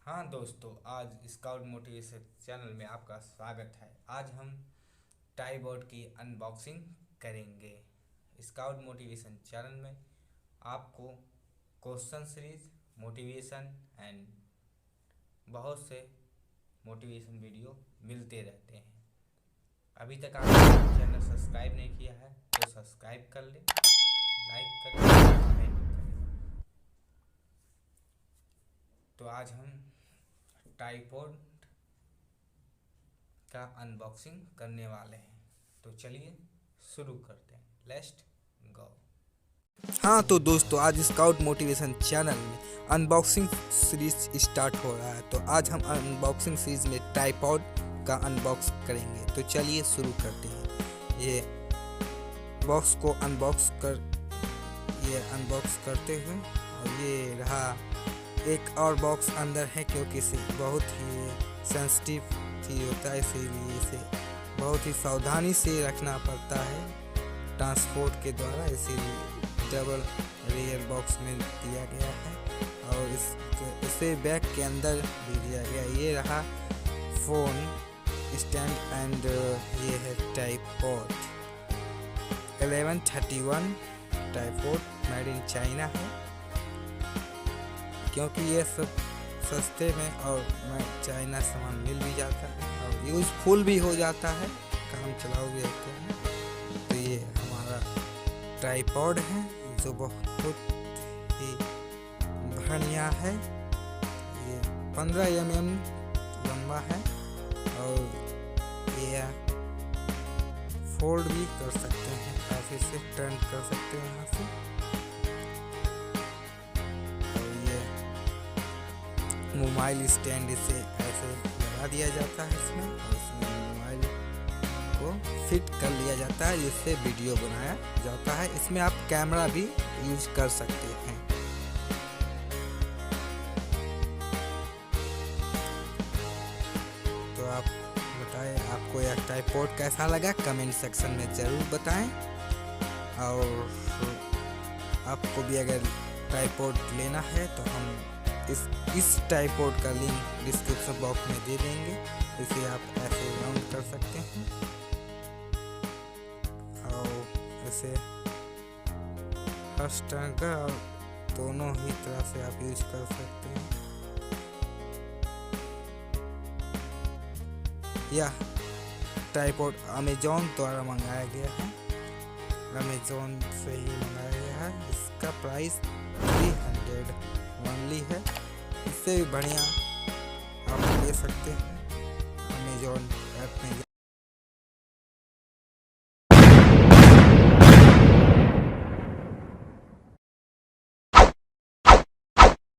हाँ दोस्तों, आज स्काउट मोटिवेशन चैनल में आपका स्वागत है। आज हम टाई बोर्ड की अनबॉक्सिंग करेंगे। स्काउट मोटिवेशन चैनल में आपको क्वेश्चन सीरीज, मोटिवेशन एंड बहुत से मोटिवेशन वीडियो मिलते रहते हैं। अभी तक आपने चैनल सब्सक्राइब नहीं किया है तो सब्सक्राइब कर लें, लाइक करें, कमेंट करें। तो आज हम ट्राइपॉड का अनबॉक्सिंग करने वाले हैं। तो चलिए शुरू करते हैं। Let's go. हाँ तो दोस्तों, आज स्काउट मोटिवेशन चैनल में अनबॉक्सिंग सीरीज स्टार्ट हो रहा है। तो आज हम अनबॉक्सिंग सीरीज में ट्राइपॉड का अनबॉक्स करेंगे। तो चलिए शुरू करते हैं। ये बॉक्स को अनबॉक्स करते हुए, और ये रहा एक और बॉक्स अंदर है, क्योंकि इसे बहुत ही सेंसिटिव चीज़ होता है, इसीलिए इसे बहुत ही सावधानी से रखना पड़ता है ट्रांसपोर्ट के द्वारा। इसीलिए डबल रेयर बॉक्स में दिया गया है, और इसे बैग के अंदर भी दिया गया। ये रहा फ़ोन स्टैंड एंड ये है tripod 1131 tripod, made in China है, क्योंकि ये सब सस्ते में और चाइना सामान मिल भी जाता है और यूज़फुल भी हो जाता है, काम चलाओ भी रहते हैं। तो ये हमारा ट्राइपॉड है जो बहुत ही बढ़िया है। ये 15 mm लंबा है, और ये फोल्ड भी कर सकते हैं, काफ़ी से टर्न कर सकते हैं यहाँ से। मोबाइल स्टैंड इसे ऐसे लगा दिया जाता है इसमें, और इसमें मोबाइल को फिट कर लिया जाता है, जिससे वीडियो बनाया जाता है। इसमें आप कैमरा भी यूज कर सकते हैं। तो आप बताएं, आपको यह ट्राइपॉड कैसा लगा, कमेंट सेक्शन में ज़रूर बताएं। और आपको भी अगर ट्राइपॉड लेना है तो हम इस ट्राइपॉड का लिंक डिस्क्रिप्शन बॉक्स में दे देंगे। इसे आप ऐसे राउंड कर सकते हैं, और इसे फर्स्ट टर्न का और दोनों ही तरह से आप यूज कर सकते हैं। यह ट्राइपॉड अमेजोन द्वारा मंगाया गया है, अमेजोन से ही मंगाया गया है। इसका प्राइस 300 ओनली है। इससे भी बढ़िया आप ले सकते हैं अमेजोन